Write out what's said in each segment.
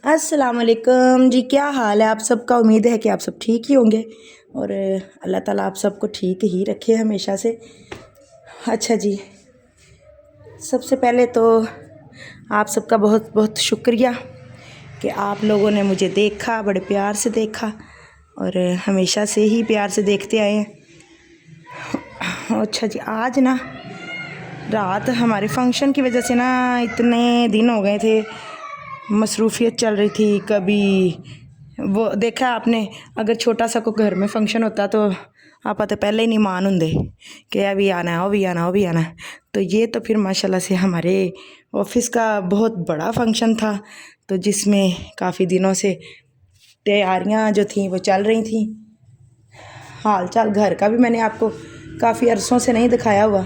अस्सलाम वालेकुम जी। क्या हाल है आप सबका? उम्मीद है कि आप सब ठीक ही होंगे और अल्लाह ताला आप सबको ठीक ही रखे हमेशा से। अच्छा जी, सबसे पहले तो आप सबका बहुत बहुत शुक्रिया कि आप लोगों ने मुझे देखा, बड़े प्यार से देखा और हमेशा से ही प्यार से देखते आए हैं। अच्छा जी, आज ना रात हमारे फंक्शन की वजह से ना इतने दिन हो गए थे, मसरूफ़ियत चल रही थी। कभी वो देखा आपने, अगर छोटा सा कोई घर में फंक्शन होता तो आप तो पहले ही नहीं मान होंगे कि यह भी आना है, वो भी आना, वो भी आना है। तो ये तो फिर माशाल्लाह से हमारे ऑफिस का बहुत बड़ा फंक्शन था, तो जिसमें काफ़ी दिनों से तैयारियां जो थी वो चल रही थी। हाल चाल घर का भी मैंने आपको काफ़ी अरसों से नहीं दिखाया हुआ।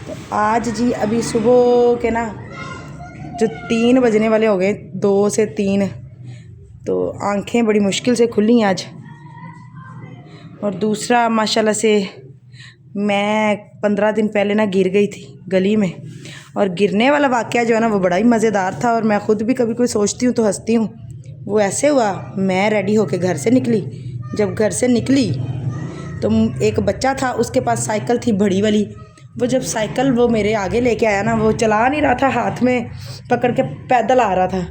तो आज जी अभी सुबह के ना जो 3 बजने वाले हो गए, 2 से 3, तो आंखें बड़ी मुश्किल से खुली आज। और दूसरा माशाल्लाह से मैं 15 दिन पहले ना गिर गई थी गली में, और गिरने वाला वाक़या जो है ना वो बड़ा ही मज़ेदार था। और मैं ख़ुद भी कभी कोई सोचती हूँ तो हंसती हूँ। वो ऐसे हुआ, मैं रेडी होके घर से निकली। जब घर से निकली तो एक बच्चा था, उसके पास साइकिल थी बड़ी वाली। वो जब साइकिल वो मेरे आगे लेके आया ना, वो चला नहीं रहा था, हाथ में पकड़ के पैदल आ रहा था।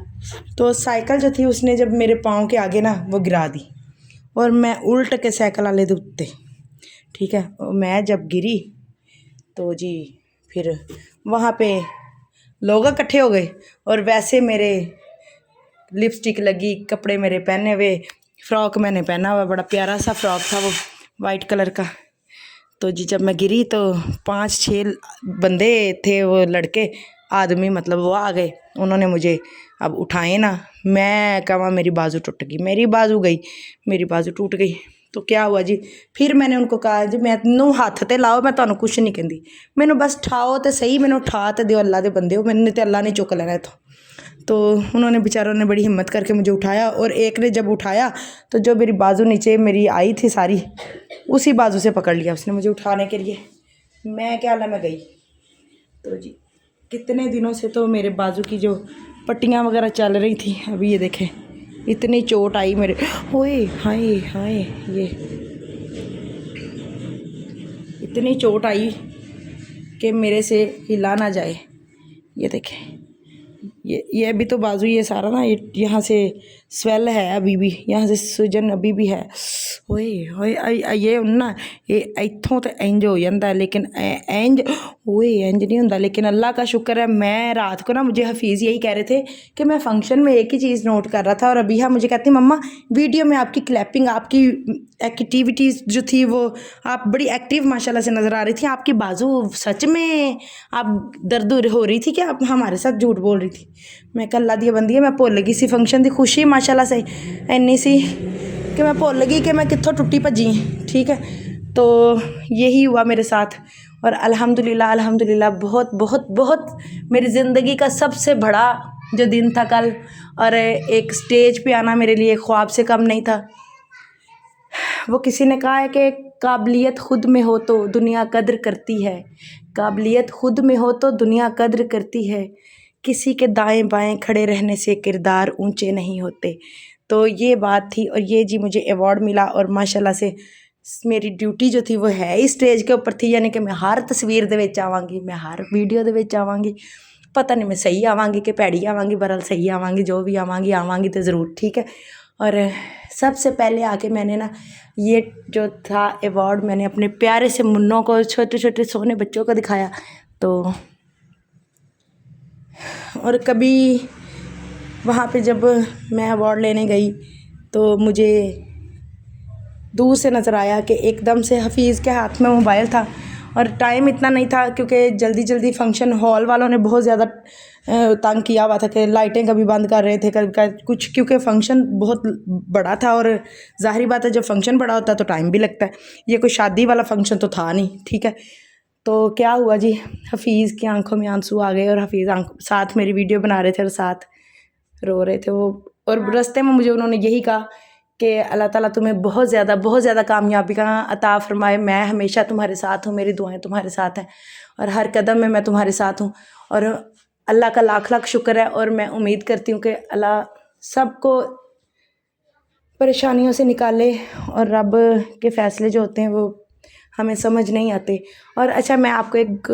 तो साइकिल जो थी उसने जब मेरे पाँव के आगे ना वो गिरा दी, और मैं उल्ट के साइकिल वाले दे उत्ते, ठीक है। और मैं जब गिरी तो जी फिर वहाँ पे लोग इकट्ठे हो गए, और वैसे मेरे लिपस्टिक लगी, कपड़े मेरे पहने हुए, फ़्रॉक मैंने पहना हुआ, बड़ा प्यारा सा फ़्रॉक था वो वाइट कलर का। तो जी जब मैं गिरी तो 5-6 बंदे थे, वो लड़के आदमी मतलब, वो आ गए। उन्होंने मुझे अब उठाए ना, मैं कहा मेरी बाजू टूट गई, मेरी बाजू गई, मेरी बाजू टूट गई। तो क्या हुआ जी, फिर मैंने उनको कहा जी मैनू हत्थ ते लाओ, मैं तुहानू कुछ नहीं कहती, मैनू बस ठाओ तो सही, मैनू उठा तो दिओ, अल्लाह दे बंदे हो, मैंने तो अल्लाह ने चुक लेना इत्थों। तो उन्होंने बेचारों ने बड़ी हिम्मत करके मुझे उठाया, और एक ने जब उठाया तो जो मेरी बाजू नीचे मेरी आई थी सारी, उसी बाजू से पकड़ लिया उसने मुझे उठाने के लिए। मैं क्या मैं गई। तो जी कितने दिनों से तो मेरे बाजू की जो पट्टियाँ वगैरह चल रही थी, अभी ये देखें इतनी चोट आई मेरे, ओए हाय हाय, ये इतनी चोट आई कि मेरे से हिला ना जाए। ये देखें, ये अभी तो बाजू ये सारा ना, ये यहाँ से स्वेल है अभी भी, यहाँ से सूजन अभी भी है। ओए होए ये ना, ये इत्थों तो इंज हो जाता है, लेकिन इंज ओए इंज नहीं होता। लेकिन अल्लाह का शुक्र है, मैं रात को ना, मुझे हफीज़ यही कह रहे थे कि मैं फंक्शन में एक ही चीज़ नोट कर रहा था, और अभी मुझे कहती मम्मा वीडियो में आपकी क्लैपिंग, आपकी एक्टिविटीज़ जो थी वो आप बड़ी एक्टिव माशाल्लाह से नज़र आ रही थी, आपकी बाजू सच में आप दर्द हो रही थी कि आप हमारे साथ झूठ बोल रही थी। मैं कहा अल्लाह दी बंदी है, मैं भुल गई सी फंक्शन की खुशी माशाल्लाह से इन्नी सी कि मैं भुल गई कि मैं कित्थों टुट्टी भजी, ठीक है। तो यही हुआ मेरे साथ, और अल्हम्दुलिल्लाह अल्हम्दुलिल्लाह बहुत बहुत बहुत मेरी ज़िंदगी का सबसे बड़ा जो दिन था कल, और एक स्टेज पे आना मेरे लिए ख्वाब से कम नहीं था। वो किसी ने कहा है कि काबिलियत खुद में हो तो दुनिया कद्र करती है, काबिलियत खुद में हो तो दुनिया कद्र करती है, किसी के दाएं बाएं खड़े रहने से किरदार ऊंचे नहीं होते। तो ये बात थी, और ये जी मुझे अवार्ड मिला, और माशाल्लाह से मेरी ड्यूटी जो थी वो है इस स्टेज के ऊपर थी, यानी कि मैं हर तस्वीर दे विच आवांगी, मैं हर वीडियो दे विच आवांगी। पता नहीं मैं सही आवांगी कि भैड़ी आवांगी, बहरहाल सही आवांगी, जो भी आवांगी आवांगी तो ज़रूर, ठीक है। और सबसे पहले आके मैंने ना ये जो था अवार्ड, मैंने अपने प्यारे से मुन्नों को, छोटे छोटे सोने बच्चों को दिखाया। तो और कभी वहाँ पे जब मैं अवार्ड लेने गई तो मुझे दूर से नज़र आया कि एकदम से हफीज़ के हाथ में मोबाइल था, और टाइम इतना नहीं था क्योंकि जल्दी जल्दी फंक्शन हॉल वालों ने बहुत ज़्यादा तंग किया हुआ था कि लाइटें कभी बंद कर रहे थे, कभी कुछ, क्योंकि फ़ंक्शन बहुत बड़ा था, और ज़ाहिर बात है जब फंक्शन बड़ा होता है तो टाइम भी लगता है। ये कोई शादी वाला फंक्शन तो था नहीं, ठीक है। तो क्या हुआ जी, हफीज़ की आंखों में आंसू आ गए, और हफीज़ साथ मेरी वीडियो बना रहे थे और साथ रो रहे थे वो। और रास्ते में मुझे उन्होंने यही कहा कि अल्लाह ताला तुम्हें बहुत ज़्यादा कामयाबी का अता फरमाए, मैं हमेशा तुम्हारे साथ हूँ, मेरी दुआएं तुम्हारे साथ हैं, और हर कदम में मैं तुम्हारे साथ हूँ। और अल्लाह का लाख लाख शुक्र है, और मैं उम्मीद करती हूँ कि अल्लाह सबको परेशानियों से निकाले, और रब के फ़ैसले जो होते हैं वो हमें समझ नहीं आते। और अच्छा, मैं आपको एक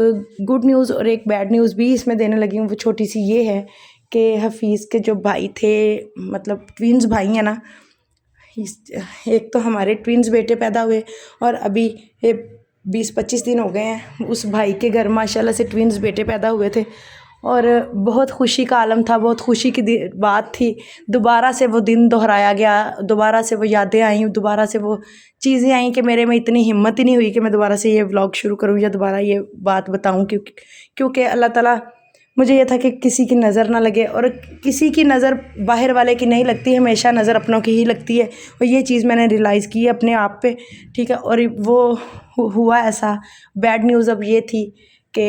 गुड न्यूज़ और एक बैड न्यूज़ भी इसमें देने लगी हूँ। वो छोटी सी ये है कि हफ़ीज़ के जो भाई थे, मतलब ट्विन्स भाई हैं ना, एक तो हमारे ट्विन्स बेटे पैदा हुए, और अभी ये 20-25 दिन हो गए हैं उस भाई के घर माशाल्लाह से ट्विन्स बेटे पैदा हुए थे, और बहुत खुशी का आलम था, बहुत खुशी की बात थी। दोबारा से वो दिन दोहराया गया, दोबारा से वो यादें आई, दोबारा से वो चीज़ें आई कि मेरे में इतनी हिम्मत ही नहीं हुई कि मैं दोबारा से ये व्लॉग शुरू करूँ या दोबारा ये बात बताऊँ, क्योंकि अल्लाह ताला, मुझे ये था कि किसी की नज़र ना लगे, और किसी की नज़र बाहर वाले की नहीं लगती, हमेशा नज़र अपनों की ही लगती है। और ये चीज़ मैंने रियलाइज़ की है अपने आप पे, ठीक है। और वो हुआ ऐसा। बैड न्यूज़ अब ये थी कि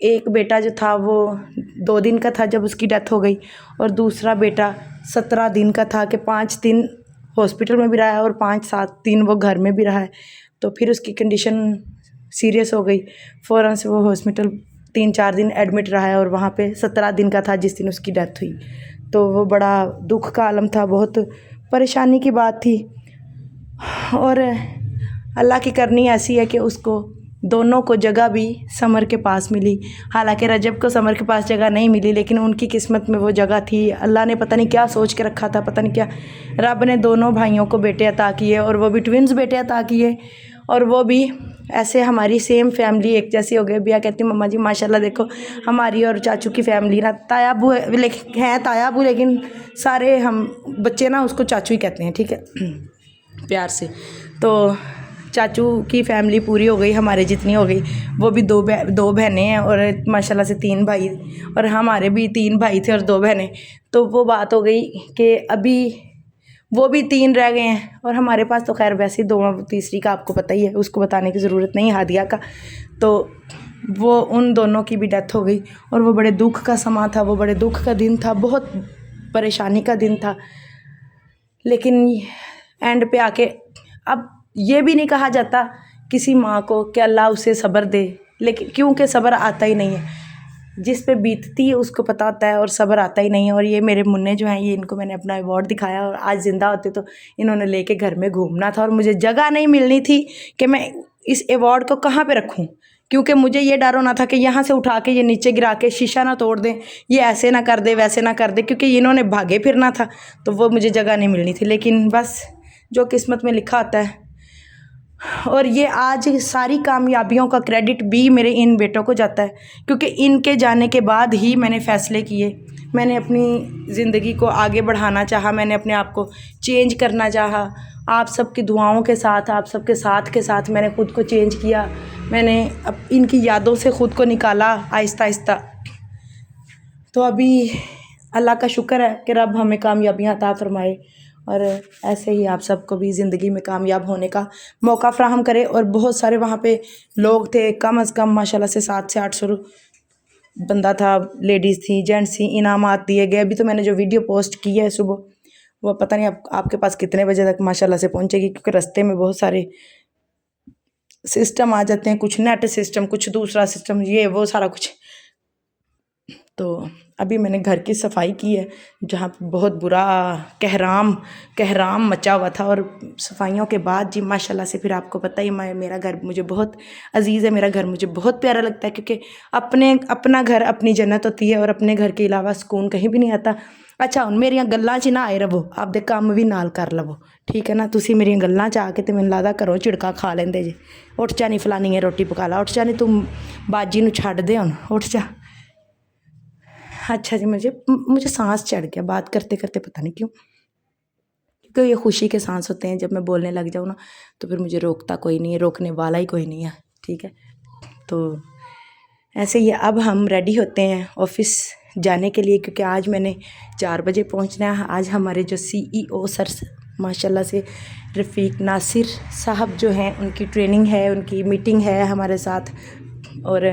एक बेटा जो था वो 2 दिन का था जब उसकी डेथ हो गई, और दूसरा बेटा 17 दिन का था कि 5 दिन हॉस्पिटल में भी रहा है और 5-7 दिन वो घर में भी रहा है। तो फिर उसकी कंडीशन सीरियस हो गई, फ़ौरन से वो हॉस्पिटल 3-4 दिन एडमिट रहा है, और वहाँ पे 17 दिन का था जिस दिन उसकी डेथ हुई। तो वो बड़ा दुख का आलम था, बहुत परेशानी की बात थी। और अल्लाह की करनी ऐसी है कि उसको दोनों को जगह भी समर के पास मिली। हालांकि रजब को समर के पास जगह नहीं मिली, लेकिन उनकी किस्मत में वो जगह थी। अल्लाह ने पता नहीं क्या सोच के रखा था, पता नहीं क्या। रब ने दोनों भाइयों को बेटे अता किए, और वो भी ट्विन्स बेटे अता किए, और वो भी ऐसे हमारी सेम फैमिली एक जैसी हो गई। बिया कहती मम्मा जी माशाल्लाह देखो हमारी और चाचू की फैमिली ना तायाबू है, लेकिन हैं तायाबू, लेकिन सारे हम बच्चे ना उसको चाचू ही कहते हैं, ठीक है, प्यार से। तो चाचू की फैमिली पूरी हो गई, हमारे जितनी हो गई। वो भी दो बहनें हैं, और माशाल्लाह से 3 भाई, और हमारे भी 3 भाई थे और 2 बहनें। तो वो बात हो गई कि अभी वो भी 3 रह गए हैं, और हमारे पास तो खैर वैसे ही 2, तीसरी का आपको पता ही है, उसको बताने की ज़रूरत नहीं, हादिया का। तो वो उन दोनों की भी डेथ हो गई, और वो बड़े दुख का समा था, वो बड़े दुख का दिन था, बहुत परेशानी का दिन था। लेकिन एंड पे आके अब ये भी नहीं कहा जाता किसी माँ को कि अल्लाह उसे सब्र दे, लेकिन क्योंकि सब्र आता ही नहीं है। जिस पे बीतती है उसको पता होता है, और सब्र आता ही नहीं है। और ये मेरे मुन्ने जो हैं, ये इनको मैंने अपना अवार्ड दिखाया, और आज ज़िंदा होते तो इन्होंने लेके घर में घूमना था, और मुझे जगह नहीं मिलनी थी कि मैं इस अवार्ड को कहाँ पे रखूँ, क्योंकि मुझे ये डर होना था कि यहाँ से उठा के ये नीचे गिरा के शीशा ना तोड़ दें, ये ऐसे ना कर दे, वैसे ना कर दे, क्योंकि इन्होंने भागे फिरना था, तो वो मुझे जगह नहीं मिलनी थी। लेकिन बस जो किस्मत में लिखा होता है। और ये आज सारी कामयाबियों का क्रेडिट भी मेरे इन बेटों को जाता है, क्योंकि इनके जाने के बाद ही मैंने फ़ैसले किए, मैंने अपनी ज़िंदगी को आगे बढ़ाना चाहा, मैंने अपने आप को चेंज करना चाहा। आप सबकी दुआओं के साथ, आप सबके साथ के साथ मैंने ख़ुद को चेंज किया, मैंने अब इनकी यादों से ख़ुद को निकाला आहिस्ता आहिस्ता। तो अभी अल्लाह का शुक्र है कि रब हमें कामयाबियाँ अता फ़रमाए, और ऐसे ही आप सबको भी ज़िंदगी में कामयाब होने का मौका फ़राहम करे। और बहुत सारे वहाँ पे लोग थे, कम अज़ कम माशाल्लाह से 700 से 800 बंदा था, लेडीज़ थी, जेंट्स थी, इनामात दिए गए। अभी तो मैंने जो वीडियो पोस्ट की है सुबह, वो पता नहीं आपके पास कितने बजे तक माशाल्लाह से पहुँचेगी, क्योंकि रास्ते में बहुत सारे सिस्टम आ जाते हैं, कुछ नेट सिस्टम, कुछ दूसरा सिस्टम, ये वो सारा कुछ। तो अभी मैंने घर की सफाई की है, जहाँ बहुत बुरा कहराम मचा हुआ था। और सफाइयों के बाद जी माशाल्लाह से, फिर आपको पता ही मेरा घर मुझे बहुत अजीज़ है, मेरा घर मुझे बहुत प्यारा लगता है, क्योंकि अपना घर अपनी जन्नत होती है, और अपने घर के अलावा सुकून कहीं भी नहीं आता। अच्छा हुण मेरियां गल्लां 'च ना आए रवो, आपदे काम भी नाल कर लवो, ठीक है ना। तुसीं मेरियां गल्लां 'च आके ते मैनूं लगदा घरों झिड़का खा लेंदे जे। उठ जा नी फलानी है रोटी पका ला, उठ जा नी तू बाजी नूं छड्ड दे हुण, उठ जा। अच्छा जी, मुझे सांस चढ़ गया बात करते करते, पता नहीं क्यों, क्योंकि ये खुशी के सांस होते हैं। जब मैं बोलने लग जाऊँ ना, तो फिर मुझे रोकता कोई नहीं है, रोकने वाला ही कोई नहीं है, ठीक है। तो ऐसे ही अब हम रेडी होते हैं ऑफिस जाने के लिए, क्योंकि आज मैंने 4 बजे पहुंचना है। आज हमारे जो CEO सर माशाल्लाह से रफ़ीक नासिर साहब जो हैं, उनकी ट्रेनिंग है, उनकी मीटिंग है हमारे साथ, और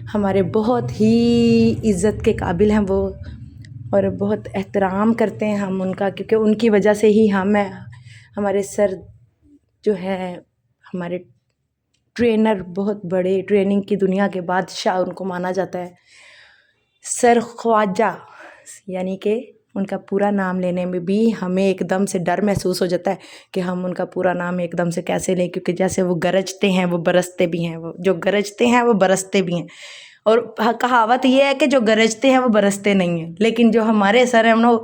हमारे बहुत ही इज़्ज़त के काबिल हैं वो, और बहुत एहतराम करते हैं हम उनका, क्योंकि उनकी वजह से ही हमारे सर जो हैं, हमारे ट्रेनर, बहुत बड़े ट्रेनिंग की दुनिया के बादशाह उनको माना जाता है, सर ख्वाजा, यानी कि उनका पूरा नाम लेने में भी हमें एकदम से डर महसूस हो जाता है कि हम उनका पूरा नाम एकदम से कैसे लें, क्योंकि जैसे वो गरजते हैं वो बरसते भी हैं, वो जो गरजते हैं वो बरसते भी हैं। और कहावत ये है कि जो गरजते हैं वो बरसते नहीं हैं, लेकिन जो हमारे सर हैं वो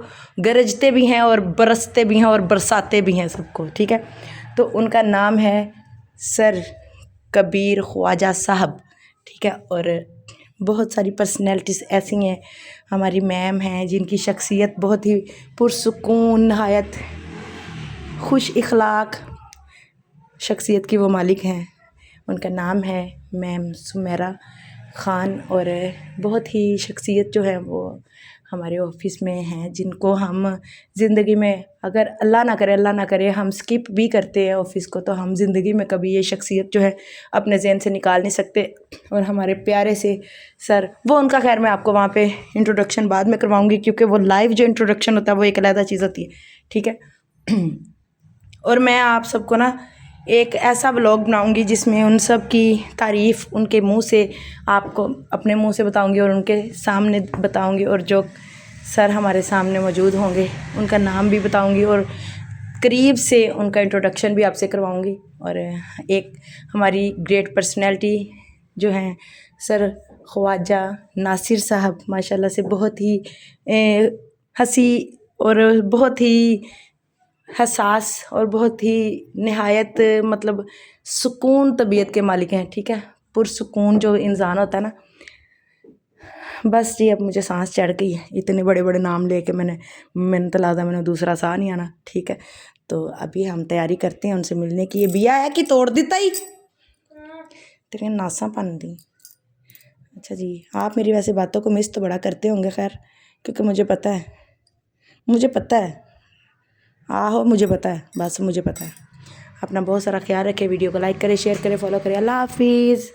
गरजते भी हैं और बरसते भी हैं और बरसाते भी हैं सबको, ठीक है। तो उनका नाम है सर कबीर ख्वाजा साहब, ठीक है। और बहुत सारी पर्सनैलिटीज़ ऐसी हैं, हमारी मैम हैं जिनकी शख्सियत बहुत ही पुरसुकून, नहायत खुश इखलाक शख्सियत की वो मालिक हैं। उनका नाम है मैम सुमेरा ख़ान। और बहुत ही शख्सियत जो है वो हमारे ऑफिस में हैं, जिनको हम ज़िंदगी में, अगर अल्लाह ना करे हम स्किप भी करते हैं ऑफिस को, तो हम ज़िंदगी में कभी ये शख्सियत जो है अपने ज़हन से निकाल नहीं सकते। और हमारे प्यारे से सर, वो उनका खैर मैं आपको वहाँ पे इंट्रोडक्शन बाद में करवाऊँगी, क्योंकि वो लाइव जो इंट्रोडक्शन होता है वो एक अलग चीज़ होती है, ठीक है। और मैं आप सबको ना एक ऐसा व्लॉग बनाऊंगी जिसमें उन सब की तारीफ़ उनके मुंह से, आपको अपने मुंह से बताऊंगी और उनके सामने बताऊंगी, और जो सर हमारे सामने मौजूद होंगे उनका नाम भी बताऊंगी और करीब से उनका इंट्रोडक्शन भी आपसे करवाऊंगी। और एक हमारी ग्रेट पर्सनैलिटी जो हैं सर ख्वाजा नासिर साहब, माशाल्लाह से बहुत ही हंसी और बहुत ही हसास और बहुत ही नहायत मतलब सुकून तबीयत के मालिक हैं, ठीक है। पुरसुकून जो इंसान होता है ना। बस जी अब मुझे सांस चढ़ गई है, इतने बड़े बड़े नाम लेके मैंने तो लगा मैंने दूसरा साह नहीं आना, ठीक है। तो अभी हम तैयारी करते हैं उनसे मिलने की। ये बिया है कि तोड़ देता ही तेरे नासा पन दी। अच्छा जी, आप मेरी वैसे बातों को मिस तो बड़ा करते होंगे, खैर, क्योंकि मुझे पता है आहो मुझे पता है, बस मुझे पता है। अपना बहुत सारा ख्याल रखें, वीडियो को लाइक करें, शेयर करें, फॉलो करें। अल्लाह हाफिज़।